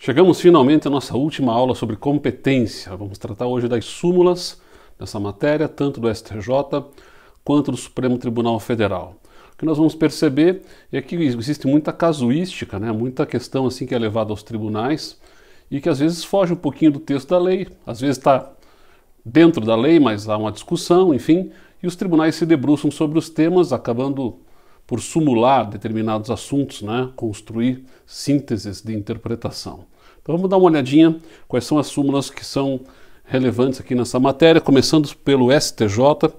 Chegamos finalmente à nossa última aula sobre competência. Vamos tratar hoje das súmulas dessa matéria, tanto do STJ quanto do Supremo Tribunal Federal. O que nós vamos perceber é que existe muita casuística, muita questão assim que é levada aos tribunais e que às vezes foge um pouquinho do texto da lei, às vezes está dentro da lei, mas há uma discussão, enfim, e os tribunais se debruçam sobre os temas, acabando por sumular determinados assuntos, construir sínteses de interpretação. Então vamos dar uma olhadinha quais são as súmulas que são relevantes aqui nessa matéria, começando pelo STJ,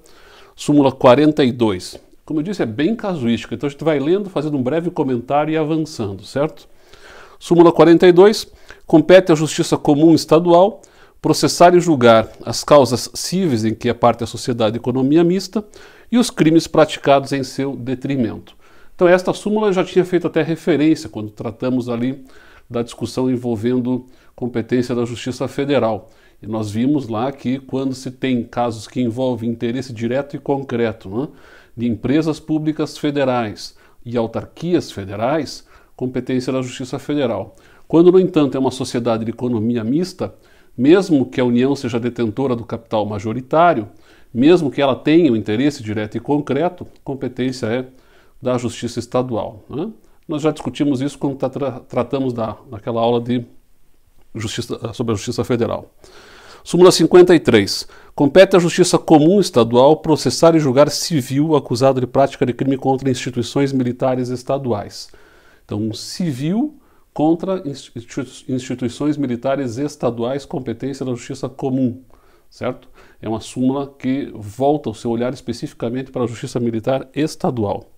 súmula 42. Como eu disse, é bem casuística, então a gente vai lendo, fazendo um breve comentário e avançando, certo? Súmula 42, compete à Justiça Comum Estadual processar e julgar as causas cíveis em que é parte a sociedade de economia mista e os crimes praticados em seu detrimento. Então esta súmula eu já tinha feito até referência quando tratamos ali da discussão envolvendo competência da Justiça Federal. E nós vimos lá que quando se tem casos que envolvem interesse direto e concreto, de empresas públicas federais e autarquias federais, competência da Justiça Federal. Quando, no entanto, é uma sociedade de economia mista, mesmo que a União seja detentora do capital majoritário, mesmo que ela tenha um interesse direto e concreto, competência é da Justiça Estadual. Nós já discutimos isso quando tratamos naquela aula de sobre a Justiça Federal. Súmula 53. Compete à Justiça Comum Estadual processar e julgar civil acusado de prática de crime contra instituições militares estaduais. Então, civil contra instituições militares estaduais, competência da Justiça Comum, certo? É uma súmula que volta o seu olhar especificamente para a Justiça Militar Estadual.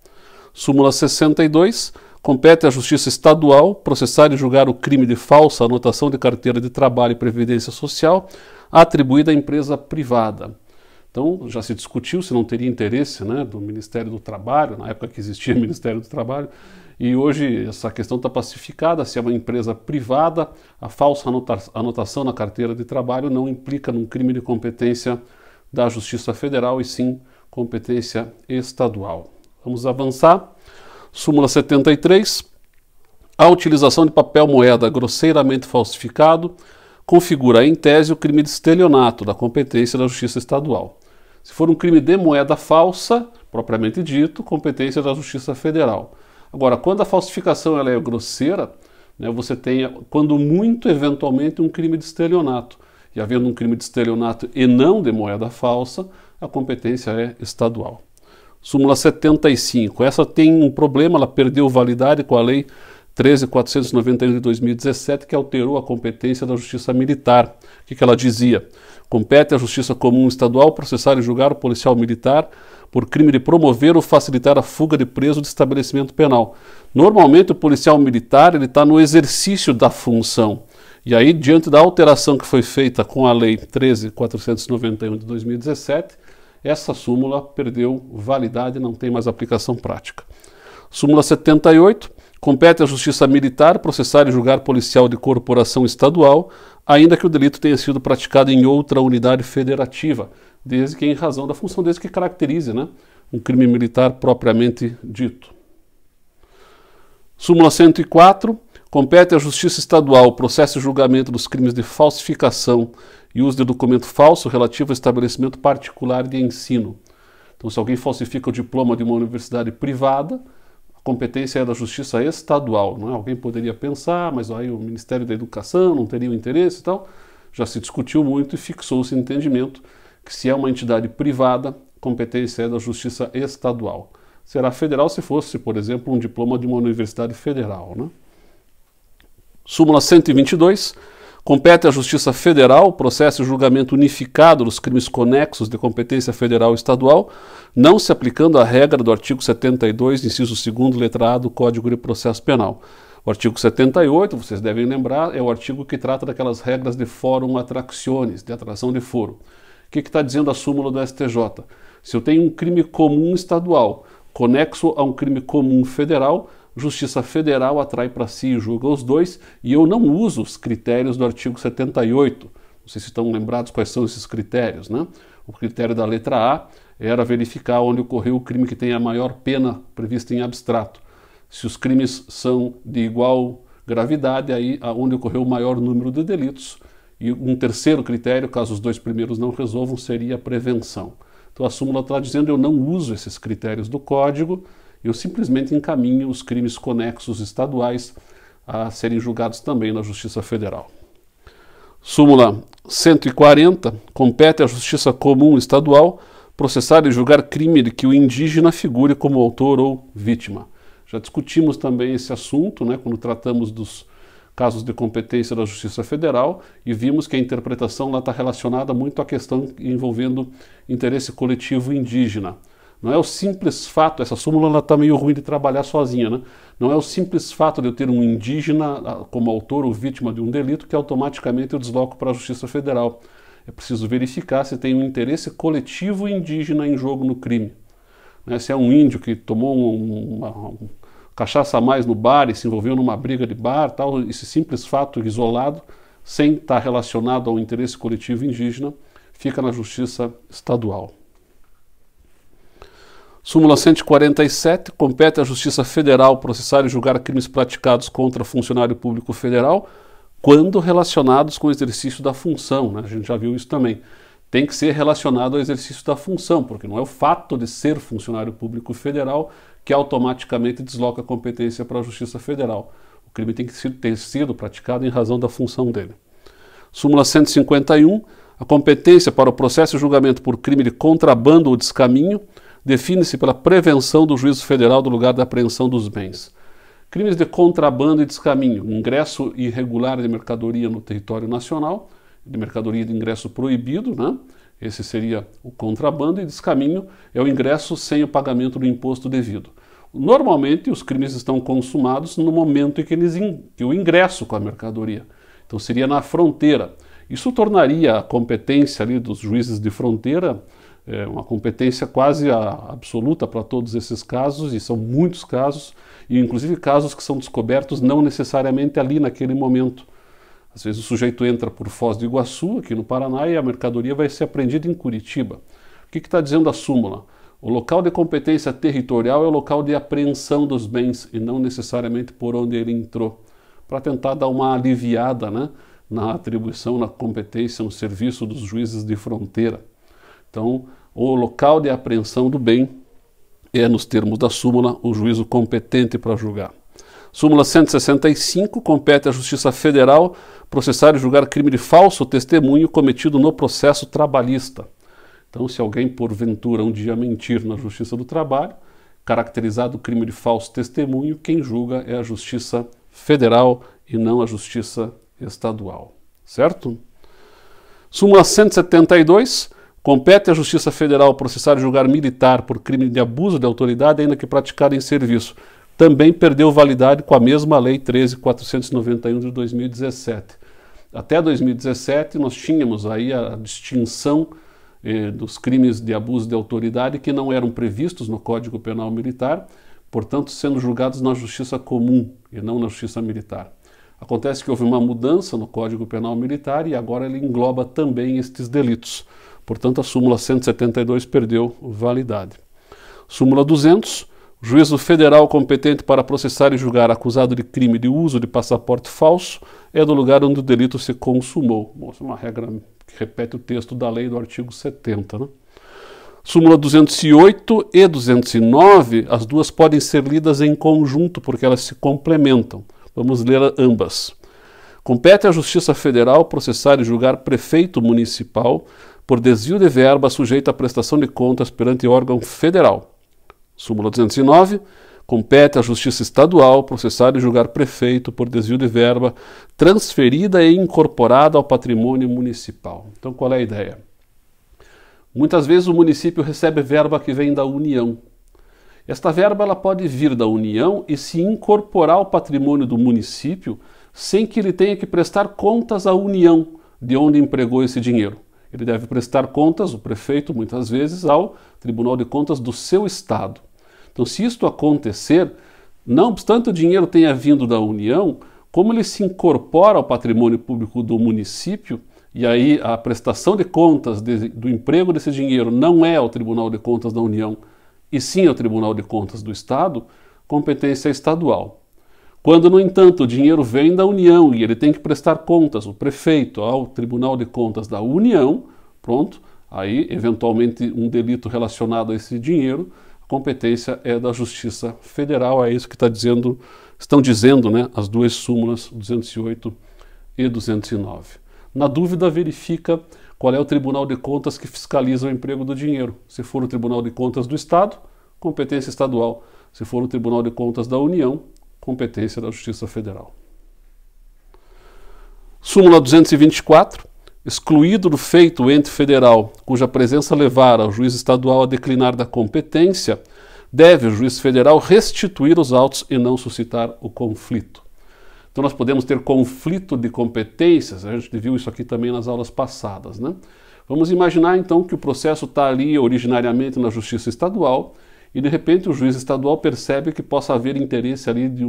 Súmula 62. Compete à Justiça Estadual processar e julgar o crime de falsa anotação de carteira de trabalho e previdência social atribuída à empresa privada. Então, já se discutiu se não teria interesse do Ministério do Trabalho, na época que existia o Ministério do Trabalho, e hoje essa questão está pacificada. Se é uma empresa privada, a falsa anotação na carteira de trabalho não implica num crime de competência da Justiça Federal, e sim competência estadual. Vamos avançar. Súmula 73. A utilização de papel moeda grosseiramente falsificado configura, em tese, o crime de estelionato da competência da Justiça Estadual. Se for um crime de moeda falsa, propriamente dito, competência da Justiça Federal. Agora, quando a falsificação ela é grosseira, você tem, quando muito, eventualmente, um crime de estelionato. E havendo um crime de estelionato e não de moeda falsa, a competência é estadual. Súmula 75. Essa tem um problema, ela perdeu validade com a Lei 13.491 de 2017, que alterou a competência da Justiça Militar. O que ela dizia? Compete à Justiça Comum Estadual processar e julgar o policial militar por crime de promover ou facilitar a fuga de preso de estabelecimento penal. Normalmente o policial militar está no exercício da função. E aí, diante da alteração que foi feita com a Lei 13.491 de 2017, essa súmula perdeu validade e não tem mais aplicação prática. Súmula 78. Compete à Justiça Militar processar e julgar policial de corporação estadual, ainda que o delito tenha sido praticado em outra unidade federativa, desde que em razão da função, desde que caracterize um crime militar propriamente dito. Súmula 104. Compete à Justiça Estadual o processo e julgamento dos crimes de falsificação e uso de documento falso relativo ao estabelecimento particular de ensino. Então, se alguém falsifica o diploma de uma universidade privada, a competência é da Justiça Estadual. Alguém poderia pensar, mas aí o Ministério da Educação não teria o interesse e tal. Já se discutiu muito e fixou-se o entendimento que, se é uma entidade privada, competência é da Justiça Estadual. Será federal se fosse, por exemplo, um diploma de uma universidade federal. Súmula 122. Compete à Justiça Federal o processo e julgamento unificado dos crimes conexos de competência federal e estadual, não se aplicando a regra do artigo 72, inciso 2º, letra A do Código de Processo Penal. O artigo 78, vocês devem lembrar, é o artigo que trata daquelas regras de forum attractionis, de atração de foro. O que está dizendo a súmula do STJ? Se eu tenho um crime comum estadual conexo a um crime comum federal, Justiça Federal atrai para si e julga os dois, e eu não uso os critérios do artigo 78. Não sei se estão lembrados quais são esses critérios, O critério da letra A era verificar onde ocorreu o crime que tem a maior pena prevista em abstrato. Se os crimes são de igual gravidade, aí onde ocorreu o maior número de delitos. E um terceiro critério, caso os dois primeiros não resolvam, seria a prevenção. Então a súmula está dizendo: eu não uso esses critérios do Código, eu simplesmente encaminho os crimes conexos estaduais a serem julgados também na Justiça Federal. Súmula 140. Compete à Justiça Comum Estadual processar e julgar crime de que o indígena figure como autor ou vítima. Já discutimos também esse assunto, né, quando tratamos dos casos de competência da Justiça Federal, e vimos que a interpretação está relacionada muito à questão envolvendo interesse coletivo indígena. Não é o simples fato, essa súmula está meio ruim de trabalhar sozinha, né? Não é o simples fato de eu ter um indígena como autor ou vítima de um delito que automaticamente eu desloco para a Justiça Federal. É preciso verificar se tem um interesse coletivo indígena em jogo no crime. Né? Se é um índio que tomou uma cachaça a mais no bar e se envolveu numa briga de bar, tal, esse simples fato isolado, sem estar relacionado ao interesse coletivo indígena, fica na Justiça Estadual. Súmula 147. Compete à Justiça Federal processar e julgar crimes praticados contra funcionário público federal quando relacionados com o exercício da função, né? A gente já viu isso também. Tem que ser relacionado ao exercício da função, porque não é o fato de ser funcionário público federal que automaticamente desloca a competência para a Justiça Federal. O crime tem que ter sido praticado em razão da função dele. Súmula 151. A competência para o processo e julgamento por crime de contrabando ou descaminho define-se pela prevenção do juízo federal do lugar da apreensão dos bens. Crimes de contrabando e descaminho: ingresso irregular de mercadoria no território nacional, de mercadoria de ingresso proibido, né? Esse seria o contrabando, e descaminho é o ingresso sem o pagamento do imposto devido. Normalmente os crimes estão consumados no momento em que o ingresso com a mercadoria. Então seria na fronteira. Isso tornaria a competência ali dos juízes de fronteira uma competência quase absoluta para todos esses casos, e são muitos casos, e inclusive casos que são descobertos não necessariamente ali naquele momento. Às vezes o sujeito entra por Foz do Iguaçu, aqui no Paraná, e a mercadoria vai ser apreendida em Curitiba. O que está dizendo a súmula? O local de competência territorial é o local de apreensão dos bens, e não necessariamente por onde ele entrou, para tentar dar uma aliviada, né, na atribuição, na competência, no serviço dos juízes de fronteira. Então, o local de apreensão do bem é, nos termos da súmula, o juízo competente para julgar. Súmula 165. Compete à Justiça Federal processar e julgar crime de falso testemunho cometido no processo trabalhista. Então, se alguém, porventura, um dia mentir na Justiça do Trabalho, caracterizado o crime de falso testemunho, quem julga é a Justiça Federal e não a Justiça Estadual. Certo? Súmula 172. Compete à Justiça Federal processar e julgar militar por crime de abuso de autoridade, ainda que praticado em serviço. Também perdeu validade com a mesma Lei 13.491 de 2017. Até 2017 nós tínhamos aí a distinção dos crimes de abuso de autoridade que não eram previstos no Código Penal Militar, portanto sendo julgados na Justiça Comum e não na Justiça Militar. Acontece que houve uma mudança no Código Penal Militar e agora ele engloba também estes delitos. Portanto, a súmula 172 perdeu validade. Súmula 200. O juízo federal competente para processar e julgar acusado de crime de uso de passaporte falso é do lugar onde o delito se consumou. Bom, essa é uma regra que repete o texto da lei do artigo 70. Né? Súmula 208 e 209, as duas podem ser lidas em conjunto porque elas se complementam. Vamos ler ambas. Compete à Justiça Federal processar e julgar prefeito municipal por desvio de verba sujeito à prestação de contas perante órgão federal. Súmula 209. Compete à Justiça Estadual processar e julgar prefeito por desvio de verba transferida e incorporada ao patrimônio municipal. Então, qual é a ideia? Muitas vezes o município recebe verba que vem da União. Esta verba ela pode vir da União e se incorporar ao patrimônio do município sem que ele tenha que prestar contas à União de onde empregou esse dinheiro. Ele deve prestar contas, o prefeito, muitas vezes, ao Tribunal de Contas do seu estado. Então, se isto acontecer, não obstante o dinheiro tenha vindo da União, como ele se incorpora ao patrimônio público do município, e aí a prestação de contas do emprego desse dinheiro não é ao Tribunal de Contas da União, e sim ao Tribunal de Contas do Estado, competência estadual. Quando, no entanto, o dinheiro vem da União e ele tem que prestar contas, o prefeito, ao Tribunal de Contas da União, pronto, aí, eventualmente, um delito relacionado a esse dinheiro, a competência é da Justiça Federal, é isso que estão dizendo, né, as duas súmulas 208 e 209. Na dúvida, verifica qual é o Tribunal de Contas que fiscaliza o emprego do dinheiro. Se for o Tribunal de Contas do Estado, competência estadual. Se for o Tribunal de Contas da União, competência da Justiça Federal. Súmula 224. Excluído do feito o ente federal cuja presença levar ao juiz estadual a declinar da competência, deve o juiz federal restituir os autos e não suscitar o conflito. Então nós podemos ter conflito de competências, a gente viu isso aqui também nas aulas passadas, né? Vamos imaginar então que o processo está ali originariamente na Justiça Estadual e de repente o juiz estadual percebe que possa haver interesse ali de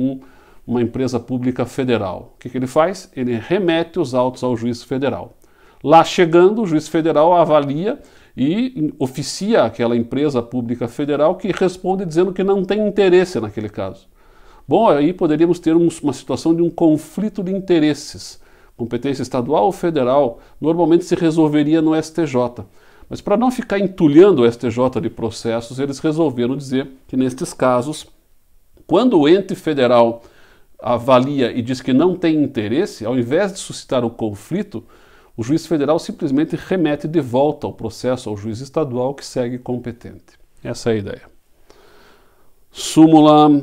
uma empresa pública federal. O que ele faz? Ele remete os autos ao juiz federal. Lá chegando, o juiz federal avalia e oficia aquela empresa pública federal que responde dizendo que não tem interesse naquele caso. Bom, aí poderíamos ter uma situação de um conflito de interesses. Competência estadual ou federal normalmente se resolveria no STJ. Mas para não ficar entulhando o STJ de processos, eles resolveram dizer que nestes casos, quando o ente federal avalia e diz que não tem interesse, ao invés de suscitar o conflito, o juiz federal simplesmente remete de volta o processo ao juiz estadual que segue competente. Essa é a ideia. Súmula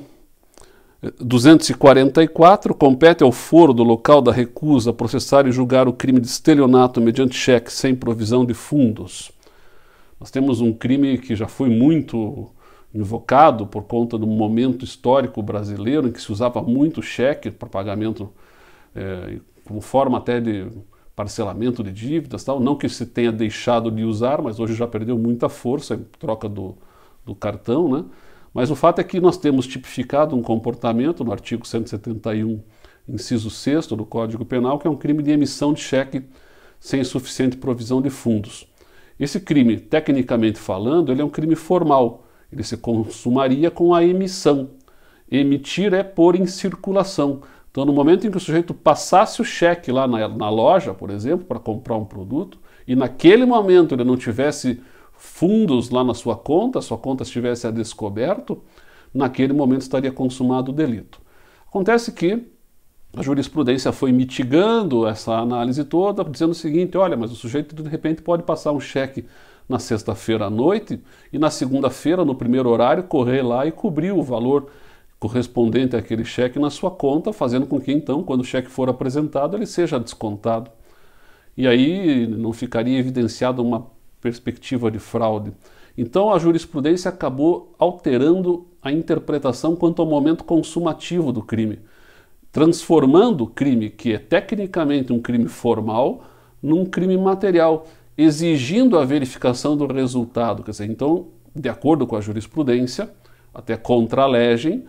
244. Compete ao foro do local da recusa processar e julgar o crime de estelionato mediante cheque sem provisão de fundos. Nós temos um crime que já foi muito invocado por conta do momento histórico brasileiro em que se usava muito cheque para pagamento, como forma até de parcelamento de dívidas, tal. Não que se tenha deixado de usar, mas hoje já perdeu muita força em troca do cartão, né? Mas o fato é que nós temos tipificado um comportamento no artigo 171, inciso 6º do Código Penal, que é um crime de emissão de cheque sem suficiente provisão de fundos. Esse crime, tecnicamente falando, ele é um crime formal. Ele se consumaria com a emissão. Emitir é pôr em circulação. Então, no momento em que o sujeito passasse o cheque lá na loja, por exemplo, para comprar um produto, e naquele momento ele não tivesse fundos lá na sua conta estivesse a descoberto, naquele momento estaria consumado o delito. Acontece que a jurisprudência foi mitigando essa análise toda, dizendo o seguinte: olha, mas o sujeito de repente pode passar um cheque na sexta-feira à noite e na segunda-feira, no primeiro horário, correr lá e cobrir o valor correspondente àquele cheque na sua conta, fazendo com que então, quando o cheque for apresentado, ele seja descontado. E aí não ficaria evidenciada uma perspectiva de fraude. Então a jurisprudência acabou alterando a interpretação quanto ao momento consumativo do crime, transformando o crime, que é tecnicamente um crime formal, num crime material, exigindo a verificação do resultado. Quer dizer, então, de acordo com a jurisprudência, até contra a legem,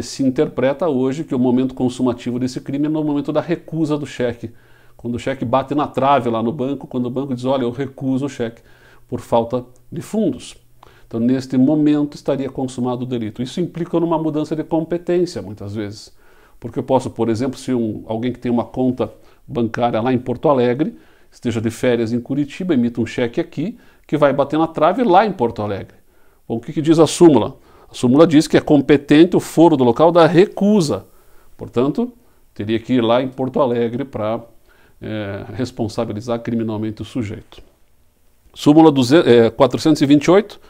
se interpreta hoje que o momento consumativo desse crime é no momento da recusa do cheque. Quando o cheque bate na trave lá no banco, quando o banco diz: olha, eu recuso o cheque por falta de fundos. Então, neste momento, estaria consumado o delito. Isso implica numa mudança de competência, muitas vezes. Porque eu posso, por exemplo, se alguém que tem uma conta bancária lá em Porto Alegre, esteja de férias em Curitiba, emita um cheque aqui, que vai bater na trave lá em Porto Alegre. Bom, o que diz a súmula? A súmula diz que é competente o foro do local da recusa. Portanto, teria que ir lá em Porto Alegre para responsabilizar criminalmente o sujeito. Súmula 428.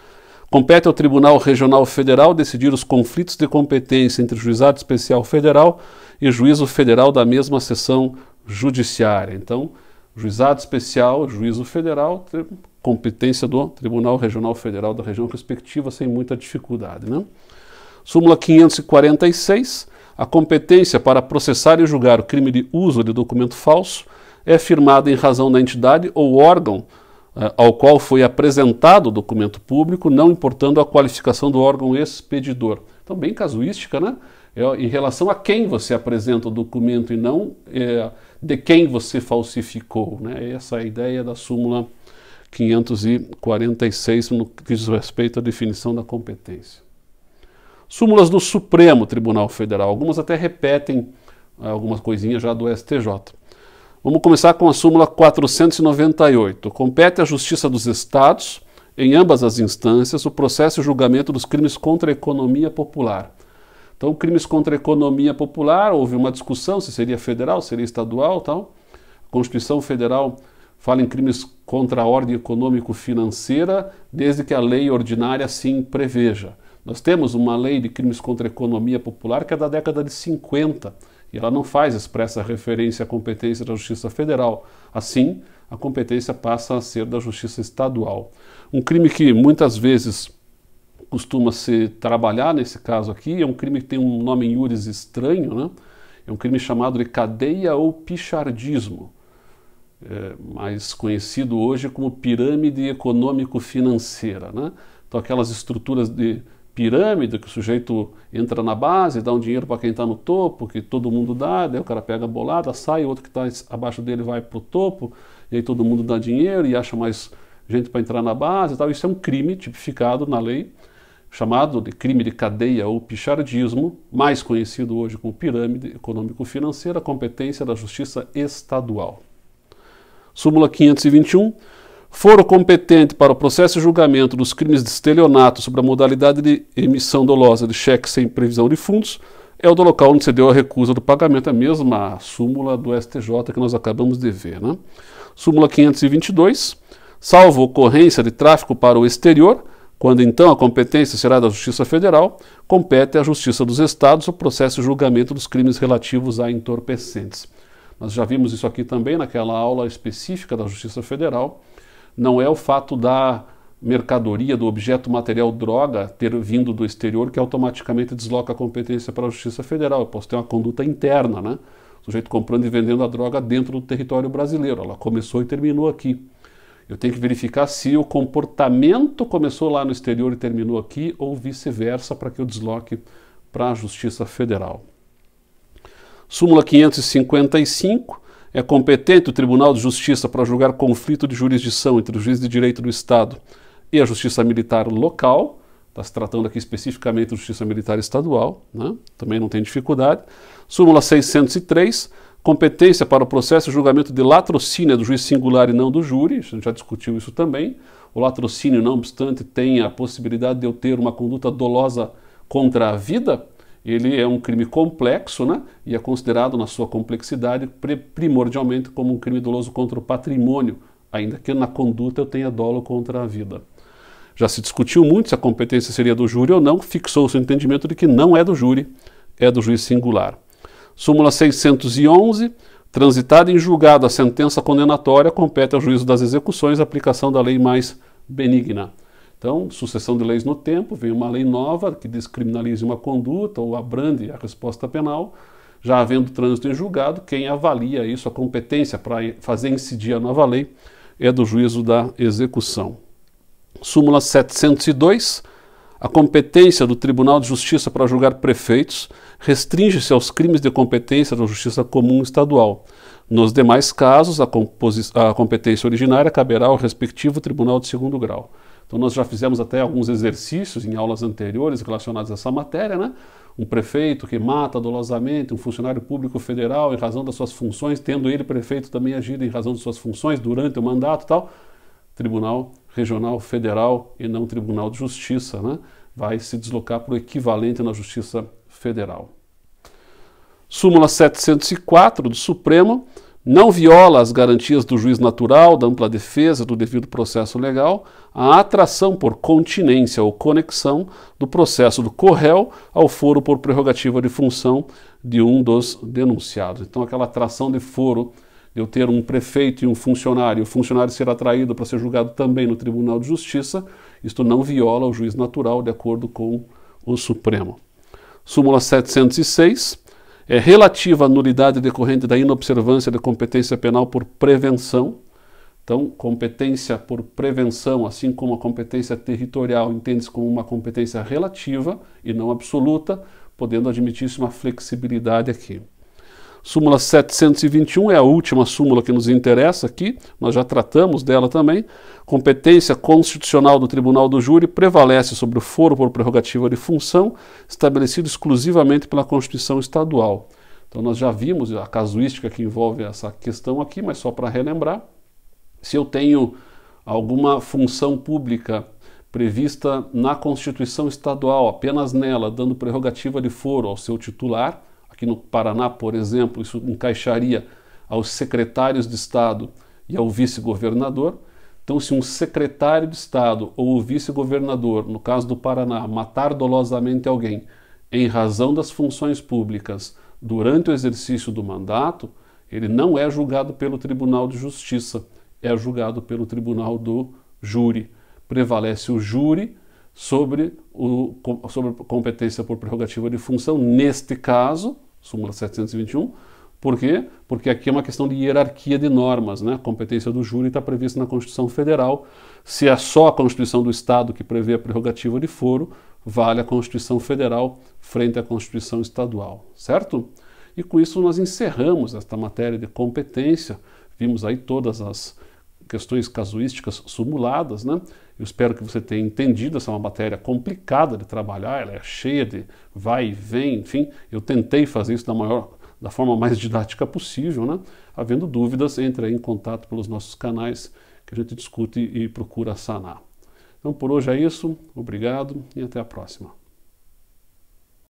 Compete ao Tribunal Regional Federal decidir os conflitos de competência entre Juizado Especial Federal e Juízo Federal da mesma seção judiciária. Então, Juizado Especial, Juízo Federal, competência do Tribunal Regional Federal da região respectiva, sem muita dificuldade, né? Súmula 546. A competência para processar e julgar o crime de uso de documento falso é firmada em razão da entidade ou órgão ao qual foi apresentado o documento público, não importando a qualificação do órgão expedidor. Então, bem casuística, né? Em relação a quem você apresenta o documento e não de quem você falsificou, né? Essa é a ideia da súmula 546 no que diz respeito à definição da competência. Súmulas do Supremo Tribunal Federal, algumas até repetem algumas coisinhas já do STJ. Vamos começar com a súmula 498. Compete à Justiça dos Estados, em ambas as instâncias, o processo e julgamento dos crimes contra a economia popular. Então, crimes contra a economia popular, houve uma discussão se seria federal, seria estadual, tal. A Constituição Federal fala em crimes contra a ordem econômico-financeira, desde que a lei ordinária assim preveja. Nós temos uma lei de crimes contra a economia popular que é da década de 50, e ela não faz expressa referência à competência da Justiça Federal. Assim, a competência passa a ser da Justiça Estadual. Um crime que muitas vezes costuma se trabalhar nesse caso aqui é um crime que tem um nome em iuris estranho, né? É um crime chamado de cadeia ou pichardismo, mais conhecido hoje como pirâmide econômico-financeira, né? Então aquelas estruturas de pirâmide que o sujeito entra na base, dá um dinheiro para quem está no topo, que todo mundo dá, daí o cara pega a bolada, sai, o outro que está abaixo dele vai para o topo, e aí todo mundo dá dinheiro e acha mais gente para entrar na base e tal. Isso é um crime tipificado na lei, chamado de crime de cadeia ou pichardismo, mais conhecido hoje como pirâmide econômico-financeira, competência da Justiça Estadual. Súmula 521. Foro competente para o processo e julgamento dos crimes de estelionato sobre a modalidade de emissão dolosa de cheque sem previsão de fundos é o do local onde se deu a recusa do pagamento, a mesma súmula do STJ que nós acabamos de ver, né? Súmula 522. Salvo ocorrência de tráfico para o exterior, quando então a competência será da Justiça Federal, compete à Justiça dos Estados o processo e julgamento dos crimes relativos a entorpecentes. Nós já vimos isso aqui também naquela aula específica da Justiça Federal. Não é o fato da mercadoria, do objeto material droga ter vindo do exterior que automaticamente desloca a competência para a Justiça Federal. Eu posso ter uma conduta interna, né? O sujeito comprando e vendendo a droga dentro do território brasileiro. Ela começou e terminou aqui. Eu tenho que verificar se o comportamento começou lá no exterior e terminou aqui ou vice-versa para que eu desloque para a Justiça Federal. Súmula 555. É competente o Tribunal de Justiça para julgar conflito de jurisdição entre o juiz de direito do Estado e a Justiça Militar local. Está se tratando aqui especificamente da Justiça Militar Estadual, né? Também não tem dificuldade. Súmula 603. Competência para o processo e julgamento de latrocínio do juiz singular e não do júri. A gente já discutiu isso também. O latrocínio, não obstante, tem a possibilidade de eu ter uma conduta dolosa contra a vida. Ele é um crime complexo, né? E é considerado, na sua complexidade, primordialmente como um crime doloso contra o patrimônio, ainda que na conduta eu tenha dolo contra a vida. Já se discutiu muito se a competência seria do júri ou não, fixou-se o entendimento de que não é do júri, é do juiz singular. Súmula 611. Transitada em julgado a sentença condenatória, compete ao juízo das execuções a aplicação da lei mais benigna. Então, sucessão de leis no tempo, vem uma lei nova que descriminalize uma conduta ou abrande a resposta penal. Já havendo trânsito em julgado, quem avalia isso, a competência para fazer incidir a nova lei, é do juízo da execução. Súmula 702. A competência do Tribunal de Justiça para julgar prefeitos restringe-se aos crimes de competência da Justiça Comum Estadual. Nos demais casos, a competência originária caberá ao respectivo Tribunal de Segundo Grau. Então nós já fizemos até alguns exercícios em aulas anteriores relacionados a essa matéria, né? Um prefeito que mata dolosamente um funcionário público federal em razão das suas funções, tendo ele, prefeito, também agido em razão de suas funções durante o mandato e tal, Tribunal Regional Federal e não Tribunal de Justiça, né? Vai se deslocar para o equivalente na Justiça Federal. Súmula 704 do Supremo. Não viola as garantias do juiz natural, da ampla defesa, do devido processo legal, a atração por continência ou conexão do processo do corréu ao foro por prerrogativa de função de um dos denunciados. Então, aquela atração de foro, de eu ter um prefeito e um funcionário, o funcionário ser atraído para ser julgado também no Tribunal de Justiça, isto não viola o juiz natural, de acordo com o Supremo. Súmula 706. É relativa à nulidade decorrente da inobservância da competência penal por prevenção. Então, competência por prevenção, assim como a competência territorial, entende-se como uma competência relativa e não absoluta, podendo admitir-se uma flexibilidade aqui. Súmula 721 é a última súmula que nos interessa aqui, nós já tratamos dela também. Competência constitucional do Tribunal do Júri prevalece sobre o foro por prerrogativa de função, estabelecido exclusivamente pela Constituição Estadual. Então nós já vimos a casuística que envolve essa questão aqui, mas só para relembrar, se eu tenho alguma função pública prevista na Constituição Estadual, apenas nela, dando prerrogativa de foro ao seu titular, aqui no Paraná, por exemplo, isso encaixaria aos secretários de Estado e ao vice-governador. Então, se um secretário de Estado ou o vice-governador, no caso do Paraná, matar dolosamente alguém em razão das funções públicas durante o exercício do mandato, ele não é julgado pelo Tribunal de Justiça, é julgado pelo Tribunal do Júri. Prevalece o júri sobre competência por prerrogativa de função, neste caso, súmula 721, por quê? Porque aqui é uma questão de hierarquia de normas, né? A competência do júri está prevista na Constituição Federal. Se é só a Constituição do Estado que prevê a prerrogativa de foro, vale a Constituição Federal frente à Constituição Estadual, certo? E com isso nós encerramos esta matéria de competência. Vimos aí todas as questões casuísticas sumuladas, né? Eu espero que você tenha entendido, essa é uma matéria complicada de trabalhar, ela é cheia de vai e vem, enfim, eu tentei fazer isso da forma mais didática possível, né? Havendo dúvidas, entre aí em contato pelos nossos canais que a gente discute e procura sanar. Então por hoje é isso, obrigado e até a próxima.